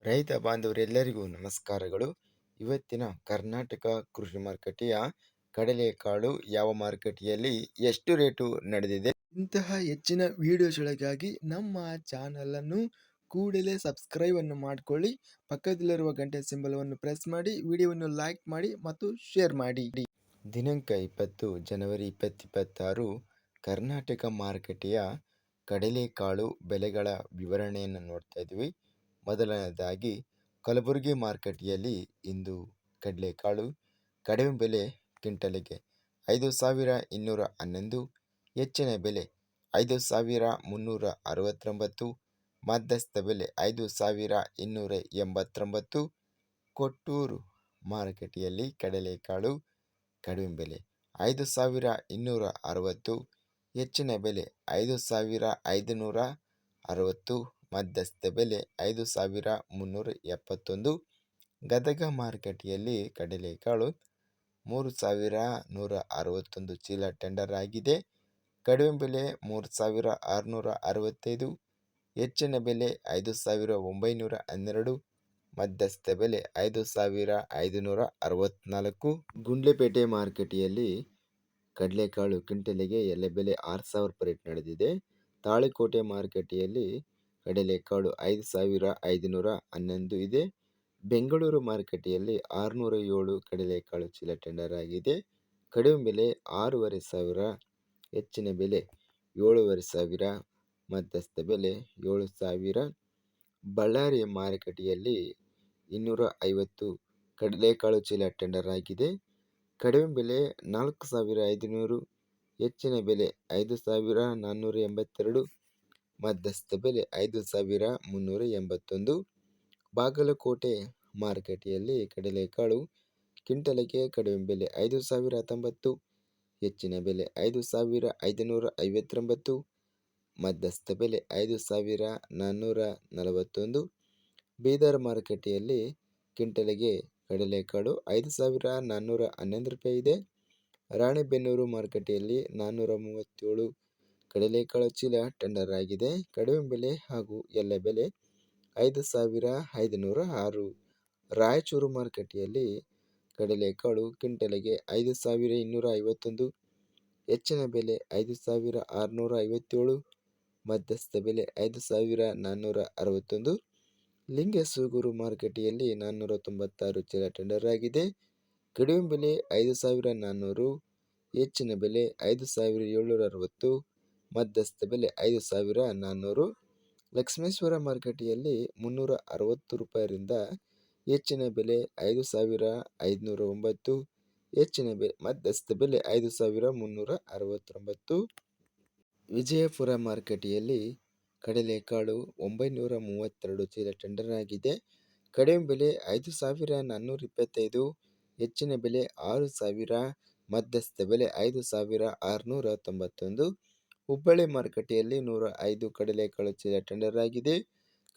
ರೈತ ಬಾಂಧವರೆಲ್ಲರಿಗೂ ನಮಸ್ಕಾರಗಳು. ಇವತ್ತಿನ ಕರ್ನಾಟಕ ಕೃಷಿ ಮಾರುಕಟ್ಟೆಯ ಕಡಲೆಕಾಳು ಯಾವ ಮಾರುಕಟ್ಟೆಯಲ್ಲಿ ಎಷ್ಟು ರೇಟು ನಡೆದಿದೆ? ಇಂತಹ ಹೆಚ್ಚಿನ ವಿಡಿಯೋಸ್ಗಳಿಗಾಗಿ ನಮ್ಮ ಚಾನಲನ್ನು ಕೂಡಲೇ ಸಬ್ಸ್ಕ್ರೈಬ್ ಅನ್ನು ಮಾಡಿಕೊಳ್ಳಿ. ಪಕ್ಕದಲ್ಲಿರುವ ಗಂಟೆ ಸಿಂಬಲವನ್ನು ಪ್ರೆಸ್ ಮಾಡಿ, ವಿಡಿಯೋವನ್ನು ಲೈಕ್ ಮಾಡಿ ಮತ್ತು ಶೇರ್ ಮಾಡಿ. ದಿನಾಂಕ 20 ಜನವರಿ 2026 ಕರ್ನಾಟಕ ಮಾರುಕಟ್ಟೆಯ ಕಡಲೆಕಾಳು ಬೆಲೆಗಳ ವಿವರಣೆಯನ್ನು ನೋಡ್ತಾ ಇದ್ವಿ. ಮೊದಲನೇದಾಗಿ ಕಲಬುರಗಿ ಮಾರುಕಟ್ಟೆಯಲ್ಲಿ ಇಂದು ಕಡಲೆಕಾಳು ಕಡಿಮೆ ಬೆಲೆ ಕ್ವಿಂಟಲಿಗೆ 5,211, ಹೆಚ್ಚಿನ ಬೆಲೆ 5,369, ಮಧ್ಯಸ್ಥ ಬೆಲೆ 5,289. ಕೊಟ್ಟೂರು ಮಾರುಕಟ್ಟೆಯಲ್ಲಿ ಕಡಲೆಕಾಳು ಕಡಿಮೆ ಬೆಲೆ 5,260, ಹೆಚ್ಚಿನ ಬೆಲೆ 5,560, ಮಧ್ಯಸ್ಥ ಬೆಲೆ 5,371. ಗದಗ ಮಾರುಕಟ್ಟೆಯಲ್ಲಿ ಕಡಲೆಕಾಳು 3,161 ಚೀಲ ಟೆಂಡರ್ ಆಗಿದೆ. ಕಡಿಮೆ ಬೆಲೆ 3,665, ಹೆಚ್ಚಿನ ಬೆಲೆ 5,912, ಮಧ್ಯಸ್ಥ ಬೆಲೆ 5,564. ಗುಂಡ್ಲೆಪೇಟೆ ಮಾರುಕಟ್ಟೆಯಲ್ಲಿ ಕಡಲೆಕಾಳು ಕ್ವಿಂಟಲಿಗೆ ಎಲೆ ಬೆಲೆ 6,000 ರೂಪಾಯಿ ರೇಟ್ ನಡೆದಿದೆ. ತಾಳಿಕೋಟೆ ಮಾರುಕಟ್ಟೆಯಲ್ಲಿ ಕಡಲೆಕಾಳು 5,511 ಇದೆ. ಬೆಂಗಳೂರು ಮಾರುಕಟ್ಟೆಯಲ್ಲಿ 607 ಕಡಲೆಕಾಳು ಚೀಲ ಟೆಂಡರ್ ಆಗಿದೆ. ಕಡಿಮೆ ಬೆಲೆ 6,500, ಹೆಚ್ಚಿನ ಬೆಲೆ 7,500, ಮಧ್ಯಸ್ಥ ಬೆಲೆ 7,000. ಬಳ್ಳಾರಿ ಮಾರುಕಟ್ಟೆಯಲ್ಲಿ 250 ಕಡಲೆಕಾಳು ಚೀಲ ಟೆಂಡರ್ ಆಗಿದೆ. ಕಡಿಮೆ ಬೆಲೆ 4,500, ಹೆಚ್ಚಿನ ಬೆಲೆ 5,482, ಮಧ್ಯಸ್ಥ ಬೆಲೆ 5,381. ಬಾಗಲಕೋಟೆ ಮಾರುಕಟ್ಟೆಯಲ್ಲಿ ಕಡಲೆಕಾಳು ಕ್ವಿಂಟಲಿಗೆ ಕಡಿಮೆ ಬೆಲೆ 5,090, ಹೆಚ್ಚಿನ ಬೆಲೆ 5,559, ಮಧ್ಯಸ್ಥ ಬೆಲೆ 5,441. ಬೀದರ್ ಮಾರುಕಟ್ಟೆಯಲ್ಲಿ ಕ್ವಿಂಟಲಿಗೆ ಕಡಲೆಕಾಳು 5,411 ರೂಪಾಯಿ ಇದೆ. ರಾಣೆಬೆನ್ನೂರು ಮಾರುಕಟ್ಟೆಯಲ್ಲಿ 437 ಕಡಲೆಕಾಳು ಚೀಲ ಟೆಂಡರ್ ಆಗಿದೆ. ಕಡಿಮೆ ಬೆಲೆ ಹಾಗೂ ಎಲೆ ಬೆಲೆ 5,506. ರಾಯಚೂರು ಮಾರುಕಟ್ಟೆಯಲ್ಲಿ ಕಡಲೆಕಾಳು ಕ್ವಿಂಟಲಿಗೆ 5,251, ಹೆಚ್ಚಿನ ಬೆಲೆ 5,657, ಮಧ್ಯಸ್ಥ ಬೆಲೆ 5,461. ಲಿಂಗಸೂಗೂರು ಮಾರುಕಟ್ಟೆಯಲ್ಲಿ 496 ಚೀಲ ಟೆಂಡರ್ ಆಗಿದೆ. ಕಡಿಮೆ ಬೆಲೆ 5,400, ಹೆಚ್ಚಿನ ಬೆಲೆ 5,760, ಮಧ್ಯಸ್ಥ ಬೆಲೆ 5,400. ಲಕ್ಷ್ಮೇಶ್ವರ ಮಾರುಕಟ್ಟೆಯಲ್ಲಿ 360 ರೂಪಾಯಿರಿಂದ ಹೆಚ್ಚಿನ ಬೆಲೆ 5,509, ಹೆಚ್ಚಿನ ಬೆಲೆ ಮಧ್ಯಸ್ಥ ಬೆಲೆ 5,369. ವಿಜಯಪುರ ಮಾರುಕಟ್ಟೆಯಲ್ಲಿ ಕಡಲೆಕಾಳು 932 ಚೀಲ ಟೆಂಡರ್ ಆಗಿದೆ. ಕಡಿಮೆ ಬೆಲೆ 5,425, ಹೆಚ್ಚಿನ ಬೆಲೆ 6,000, ಮಧ್ಯಸ್ಥ ಬೆಲೆ 5,691. ಹುಬ್ಬಳ್ಳಿ ಮಾರುಕಟ್ಟೆಯಲ್ಲಿ 105 ಕಡಲೆಕಾಳು ಚೀಲ ಟೆಂಡರ್ ಆಗಿದೆ.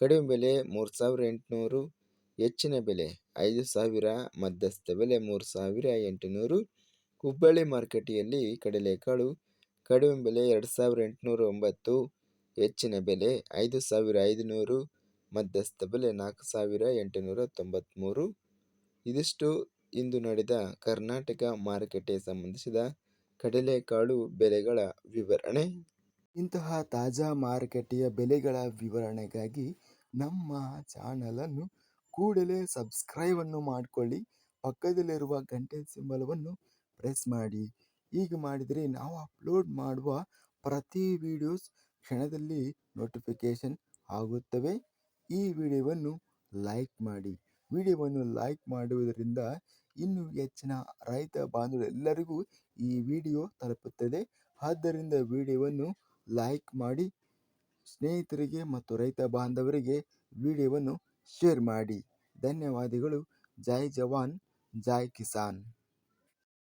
ಕಡಿಮೆ ಬೆಲೆ 3,800, ಹೆಚ್ಚಿನ ಬೆಲೆ 5,000, ಮಧ್ಯಸ್ಥ ಬೆಲೆ 3,800. ಹುಬ್ಬಳ್ಳಿ ಮಾರುಕಟ್ಟೆಯಲ್ಲಿ ಕಡಲೆಕಾಳು ಕಡಿಮೆ ಬೆಲೆ 2,809, ಹೆಚ್ಚಿನ ಬೆಲೆ 5,500, ಮಧ್ಯಸ್ಥ ಬೆಲೆ 4,893. ಇದಿಷ್ಟು ಇಂದು ನಡೆದ ಕರ್ನಾಟಕ ಮಾರುಕಟ್ಟೆಗೆ ಸಂಬಂಧಿಸಿದ ಕಡಲೆಕಾಳು ಬೆಲೆಗಳ ವಿವರಣೆ. ಇಂತಹ ತಾಜಾ ಮಾರುಕಟ್ಟೆಯ ಬೆಲೆಗಳ ವಿವರಣೆಗಾಗಿ ನಮ್ಮ ಚಾನಲನ್ನು ಕೂಡಲೇ ಸಬ್ಸ್ಕ್ರೈಬ್ ಅನ್ನು ಮಾಡಿಕೊಳ್ಳಿ. ಪಕ್ಕದಲ್ಲಿರುವ ಗಂಟೆ ಸಿಂಬಲವನ್ನು ಪ್ರೆಸ್ ಮಾಡಿ. ಹೀಗೆ ಮಾಡಿದರೆ ನಾವು ಅಪ್ಲೋಡ್ ಮಾಡುವ ಪ್ರತಿ ವಿಡಿಯೋಸ್ ಕ್ಷಣದಲ್ಲಿ ನೋಟಿಫಿಕೇಶನ್ ಆಗುತ್ತವೆ. ಈ ವಿಡಿಯೋವನ್ನು ಲೈಕ್ ಮಾಡಿ. ವಿಡಿಯೋವನ್ನು ಲೈಕ್ ಮಾಡುವುದರಿಂದ ಇನ್ನೂ ಹೆಚ್ಚಿನ ರೈತ ಬಾಂಧವರೆಲ್ಲರಿಗೂ ಈ ವಿಡಿಯೋ ತಲುಪುತ್ತದೆ. ಆದ್ದರಿಂದ ವಿಡಿಯೋವನ್ನು ಲೈಕ್ ಮಾಡಿ, ಸ್ನೇಹಿತರಿಗೆ ಮತ್ತು ರೈತ ಬಾಂಧವರಿಗೆ ವಿಡಿಯೋವನ್ನು ಶೇರ್ ಮಾಡಿ. ಧನ್ಯವಾದಗಳು. ಜೈ ಜವಾನ್, ಜೈ ಕಿಸಾನ್.